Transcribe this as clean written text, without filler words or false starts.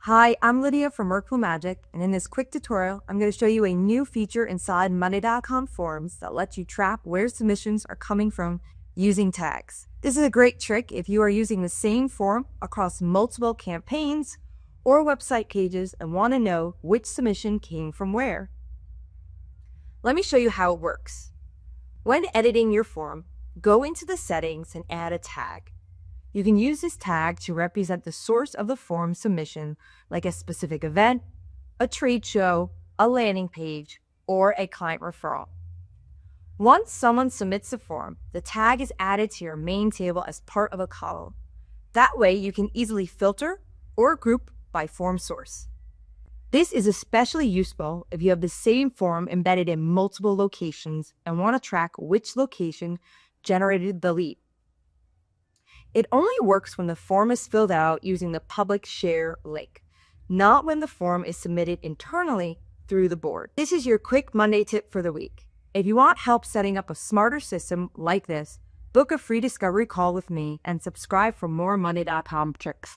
Hi, I'm Lydia from WorkForm Magic, and in this quick tutorial, I'm going to show you a new feature inside Monday.com forms that lets you track where submissions are coming from using tags. This is a great trick if you are using the same form across multiple campaigns or website pages and want to know which submission came from where. Let me show you how it works. When editing your form, go into the settings and add a tag. You can use this tag to represent the source of the form submission, like a specific event, a trade show, a landing page, or a client referral. Once someone submits a form, the tag is added to your main table as part of a column. That way, you can easily filter or group by form source. This is especially useful if you have the same form embedded in multiple locations and want to track which location generated the lead. It only works when the form is filled out using the public share link, not when the form is submitted internally through the board. This is your quick Monday tip for the week. If you want help setting up a smarter system like this, book a free discovery call with me and subscribe for more Monday.com tricks.